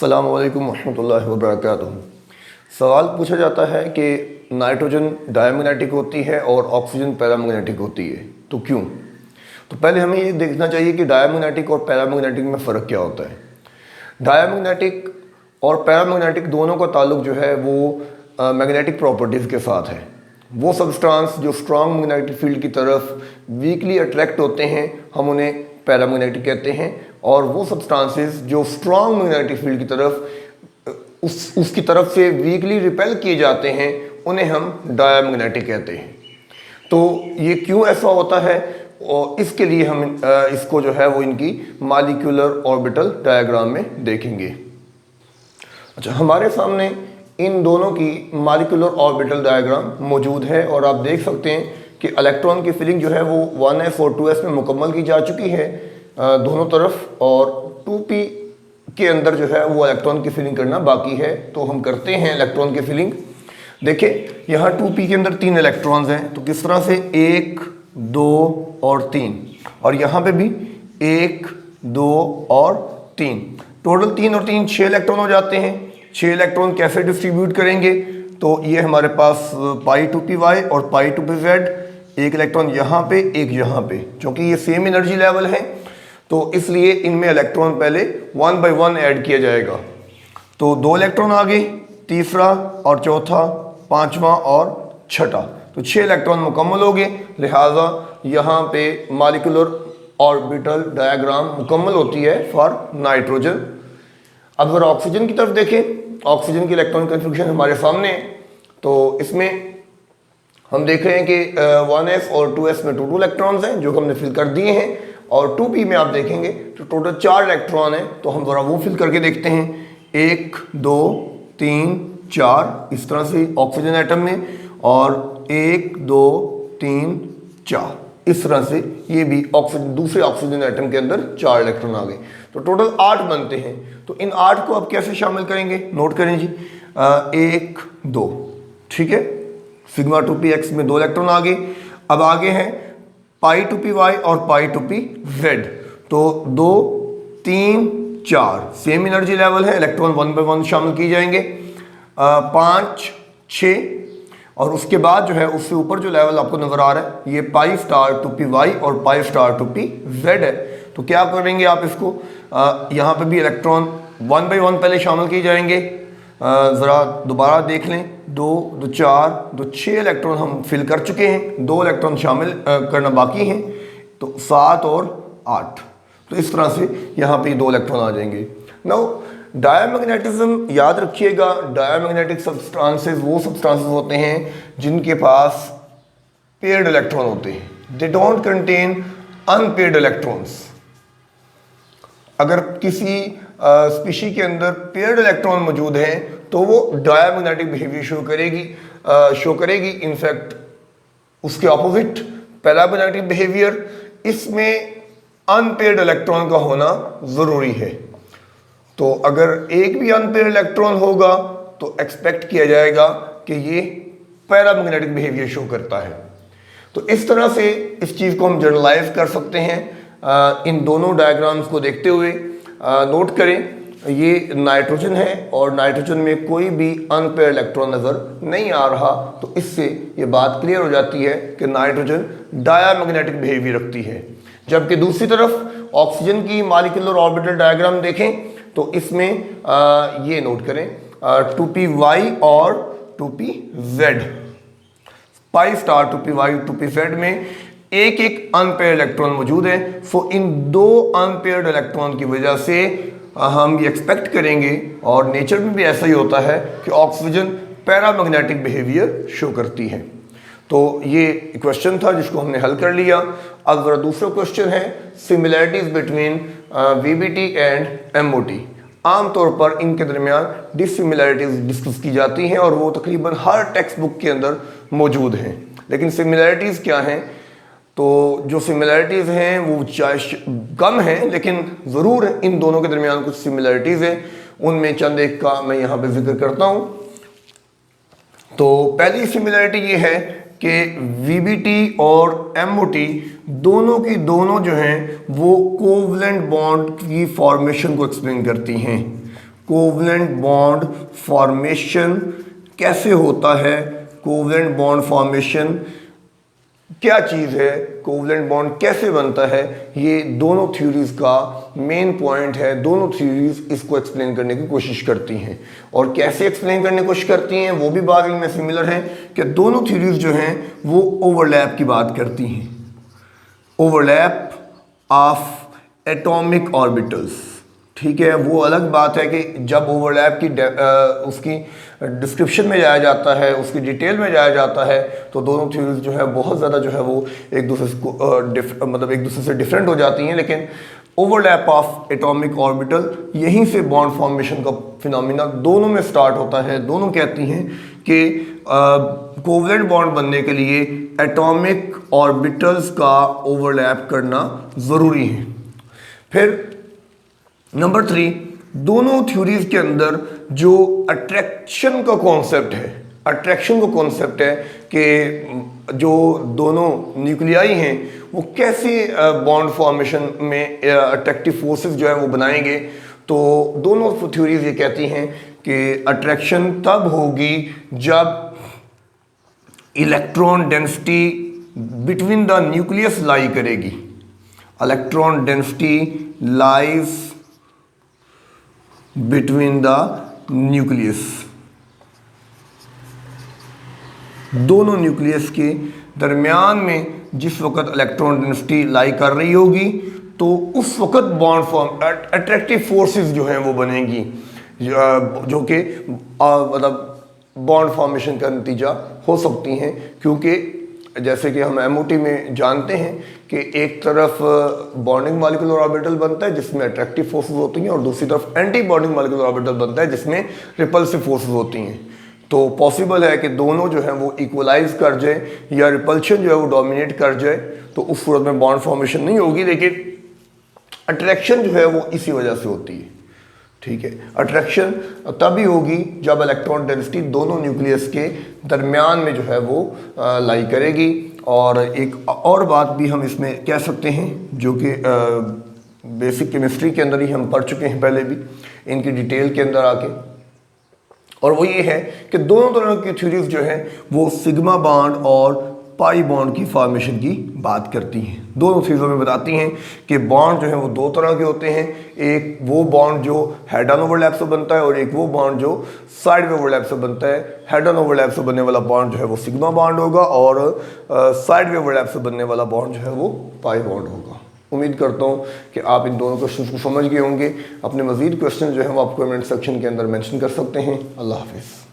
अस्सलाम वालेकुम रहमतुल्लाहि व बरकातुहू। सवाल पूछा जाता है कि नाइट्रोजन डायमैग्नेटिक होती है और ऑक्सीजन पैरामैग्नेटिक होती है, तो क्यों? तो पहले हमें ये देखना चाहिए कि डायमैग्नेटिक और पैरामैग्नेटिक में फ़र्क क्या होता है। डायमैग्नेटिक और पैरामैग्नेटिक दोनों का ताल्लुक जो है वो मैग्नेटिक प्रॉपर्टीज़ के साथ है। वो सब्सटेंस जो स्ट्रॉन्ग मैग्नेटिक फील्ड की तरफ वीकली अट्रैक्ट होते हैं, हम उन्हें पैरामैग्नेटिक कहते हैं, और वो सब्सटेंसेस जो स्ट्रॉन्ग मैग्नेटिक फील्ड की तरफ उसकी तरफ से वीकली रिपेल किए जाते हैं, उन्हें हम डायमैग्नेटिक कहते हैं। तो ये क्यों ऐसा होता है, और इसके लिए हम इसको जो है वो इनकी मॉलिक्यूलर ऑर्बिटल डायग्राम में देखेंगे। अच्छा, हमारे सामने इन दोनों की मॉलिक्यूलर ऑर्बिटल डायग्राम मौजूद है और आप देख सकते हैं कि इलेक्ट्रॉन की फिलिंग जो है वो 1s और 2s में मुकम्मल की जा चुकी है दोनों तरफ, और 2p के अंदर जो है वो इलेक्ट्रॉन की फिलिंग करना बाकी है। तो हम करते हैं इलेक्ट्रॉन की फिलिंग। देखिए यहाँ 2p के अंदर 3 इलेक्ट्रॉन्स हैं, तो किस तरह से 1, 2 और 3, और यहाँ पे भी 1, 2 और 3, टोटल 3 और 3 6 इलेक्ट्रॉन हो जाते हैं। 6 इलेक्ट्रॉन कैसे डिस्ट्रीब्यूट करेंगे, तो ये हमारे पास π2py और π2pz, एक इलेक्ट्रॉन यहाँ पे एक यहाँ पे, क्योंकि ये सेम एनर्जी लेवल है तो इसलिए इनमें इलेक्ट्रॉन पहले 1 बाय 1 ऐड किया जाएगा। तो 2 इलेक्ट्रॉन आ गए, तीसरा और चौथा, पांचवा और छठा, तो 6 इलेक्ट्रॉन मुकम्मल हो गए। लिहाजा यहाँ पे मॉलिक्यूलर ऑर्बिटल डायग्राम मुकम्मल होती है फॉर नाइट्रोजन। अब अगर ऑक्सीजन की तरफ देखें, ऑक्सीजन की इलेक्ट्रॉन कन्फिग्रेशन हमारे सामने है, तो इसमें हम देख रहे हैं कि 1s और 2s में 2 इलेक्ट्रॉन्स हैं जो हमने फिल कर दिए हैं, और 2p में आप देखेंगे तो टोटल 4 इलेक्ट्रॉन है। तो हम ज़रा वो फिल करके देखते हैं, 1, 2, 3, 4, इस तरह से ऑक्सीजन एटम में, और 1, 2, 3, 4, इस तरह से ये भी ऑक्सीजन, दूसरे ऑक्सीजन एटम के अंदर 4 इलेक्ट्रॉन आ गए, तो टोटल 8 बनते हैं। तो इन 8 को अब कैसे शामिल करेंगे, नोट करें जी। 1, 2, ठीक है, सिग्मा 2px में 2 इलेक्ट्रॉन आ गए। अब आगे हैं π2py और π2pz, तो 2, 3, 4 सेम एनर्जी लेवल है, इलेक्ट्रॉन 1 बाय 1 शामिल किए जाएंगे। 5, 6, और उसके बाद जो है उससे ऊपर जो लेवल आपको नजर आ रहा है ये π*2py और π*2pz है। तो क्या करेंगे आप इसको, यहाँ पे भी इलेक्ट्रॉन 1 बाय 1 पहले शामिल किए जाएंगे। ज़रा दोबारा देख लें, 2, 2, 4, 2, 6 इलेक्ट्रॉन हम फिल कर चुके हैं, 2 इलेक्ट्रॉन शामिल करना बाकी हैं, तो 7 और 8, तो इस तरह से यहाँ पे 2 इलेक्ट्रॉन आ जाएंगे। नाउ डायमैग्नेटिज्म याद रखिएगा, डायमैग्नेटिक सब्सटेंसेस वो सब्सटेंसेस होते हैं जिनके पास पेयर्ड इलेक्ट्रॉन होते हैं, they don't contain unpaired electrons. अगर किसी स्पीशी के अंदर पेयर्ड इलेक्ट्रॉन मौजूद है तो वो डायमैग्नेटिक बिहेवियर शो करेगी। इनफैक्ट उसके ऑपोजिट पैरामैग्नेटिक बिहेवियर, इसमें अनपेयर्ड इलेक्ट्रॉन का होना ज़रूरी है। तो अगर एक भी अनपेयर्ड इलेक्ट्रॉन होगा तो एक्सपेक्ट किया जाएगा कि ये पैरामैग्नेटिक बिहेवियर शो करता है। तो इस तरह से इस चीज़ को हम जनरलाइज कर सकते हैं इन दोनों डायग्राम्स को देखते हुए। नोट करें, ये नाइट्रोजन है और नाइट्रोजन में कोई भी अनपेयर्ड इलेक्ट्रॉन नज़र नहीं आ रहा, तो इससे ये बात क्लियर हो जाती है कि नाइट्रोजन डायमैग्नेटिक बिहेवियर रखती है। जबकि दूसरी तरफ ऑक्सीजन की मॉलिक्यूलर ऑर्बिटल डायग्राम देखें तो इसमें ये नोट करें 2py और 2pz, π*2py 2pz में एक एक अनपेयर्ड इलेक्ट्रॉन मौजूद है। सो इन 2 अनपेयर्ड इलेक्ट्रॉन की वजह से हम ये एक्सपेक्ट करेंगे, और नेचर में भी ऐसा ही होता है कि ऑक्सीजन पैरामैग्नेटिक बिहेवियर शो करती है। तो ये क्वेश्चन था जिसको हमने हल कर लिया। अब जरा दूसरा क्वेश्चन है similarities between VBT and MOT. आमतौर पर इनके दरमियान डिसिमिलैरिटीज डिस्कस की जाती हैं और वो तकरीबन हर टेक्स्ट बुक के अंदर मौजूद हैं। लेकिन सिमिलैरिटीज़ क्या हैं, तो जो सिमिलैरिटीज़ हैं वो चाहे कम हैं, लेकिन ज़रूर इन दोनों के दरमियान कुछ सिमिलैरिटीज़ हैं। उनमें चंद एक का मैं यहाँ पे जिक्र करता हूँ। तो पहली सिमिलैरिटी ये है कि वीबीटी और एमओटी दोनों की दोनों जो हैं वो कोवलेंट बॉन्ड की फॉर्मेशन को एक्सप्लेन करती हैं। कोवलेंट बॉन्ड फॉर्मेशन कैसे होता है, कोवलेंट बॉन्ड फॉर्मेशन क्या चीज़ है, कोवलेंट बॉन्ड कैसे बनता है, ये दोनों थ्योरीज का मेन पॉइंट है। दोनों थ्योरीज इसको एक्सप्लेन करने की कोशिश करती हैं, और कैसे एक्सप्लेन करने की कोशिश करती हैं वो भी बात में सिमिलर है कि दोनों थ्योरीज जो हैं वो ओवरलैप की बात करती हैं, ओवरलैप ऑफ एटॉमिक ऑर्बिटल्स। ठीक है, वो अलग बात है कि जब ओवरलैप की उसकी डिस्क्रिप्शन में जाया जाता है, उसकी डिटेल में जाया जाता है, तो दोनों थ्योरीज जो है बहुत ज़्यादा जो है वो एक दूसरे को मतलब एक दूसरे से डिफरेंट हो जाती हैं। लेकिन ओवरलैप ऑफ एटॉमिक ऑर्बिटल, यहीं से बॉन्ड फॉर्मेशन का फिनोमिना दोनों में स्टार्ट होता है। दोनों कहती हैं कि कोवलेंट बॉन्ड बनने के लिए एटॉमिक ऑर्बिटल्स का ओवरलैप करना ज़रूरी है। फिर नंबर 3, दोनों थ्योरीज के अंदर जो अट्रैक्शन का कॉन्सेप्ट है, अट्रैक्शन का कॉन्सेप्ट है कि जो दोनों न्यूक्लियाई हैं वो कैसे बॉन्ड फॉर्मेशन में अट्रैक्टिव फोर्सेस जो है वो बनाएंगे। तो दोनों थ्योरीज ये कहती हैं कि अट्रैक्शन तब होगी जब electron density between the nucleus lie करेगी, electron density lies between the nucleus, दोनों न्यूक्लियस के दरमियान में जिस वक्त इलेक्ट्रॉन डेंसिटी लाई कर रही होगी, तो उस वक्त बॉन्ड फॉर्म अट्रैक्टिव फोर्सेस जो हैं वो बनेंगी, जो कि मतलब बॉन्ड फॉर्मेशन का नतीजा हो सकती हैं। क्योंकि जैसे कि हम एमओटी में जानते हैं कि एक तरफ बॉन्डिंग मॉलिक्यूलर ऑर्बिटल बनता है जिसमें अट्रैक्टिव फोर्सेस होती हैं, और दूसरी तरफ एंटी बॉन्डिंग मॉलिक्यूलर ऑर्बिटल बनता है जिसमें रिपल्सिव फोर्सेस होती हैं। तो पॉसिबल है कि दोनों जो है वो इक्वलाइज कर जाए या रिपल्शन जो है वो डोमिनेट कर जाए, तो उस सूरत में बॉन्ड फॉर्मेशन नहीं होगी। लेकिन अट्रैक्शन जो है वो इसी वजह से होती है। ठीक है, अट्रैक्शन तभी होगी जब इलेक्ट्रॉन डेंसिटी दोनों न्यूक्लियस के दरमियान में जो है वो लाई करेगी। और एक और बात भी हम इसमें कह सकते हैं जो कि बेसिक केमिस्ट्री के अंदर ही हम पढ़ चुके हैं पहले भी, इनकी डिटेल के अंदर आके, और वो ये है कि दोनों तरह की थ्योरीज जो है वो सिग्मा बॉन्ड और पाई बॉन्ड की फॉर्मेशन की बात करती हैं। दोनों चीज़ों में बताती हैं कि बॉन्ड जो है वो दो तरह के होते हैं, एक वो बॉन्ड जो हेड ऑन ओवरलैप से बनता है और एक वो बॉन्ड जो साइड में ओवरलैप से बनता है। हेड ऑन ओवरलैप से बनने वाला बॉन्ड जो है वो सिग्मा बॉन्ड होगा, और साइड में ओवरलैप से बनने वाला बॉन्ड जो है वो पाई बॉन्ड होगा। उम्मीद करता हूँ कि आप इन दोनों क्वेश्चन को समझ गए होंगे। अपने मज़ीद क्वेश्चन जो है वो आप कमेंट सेक्शन के अंदर मेंशन कर सकते हैं। अल्लाह हाफिज़।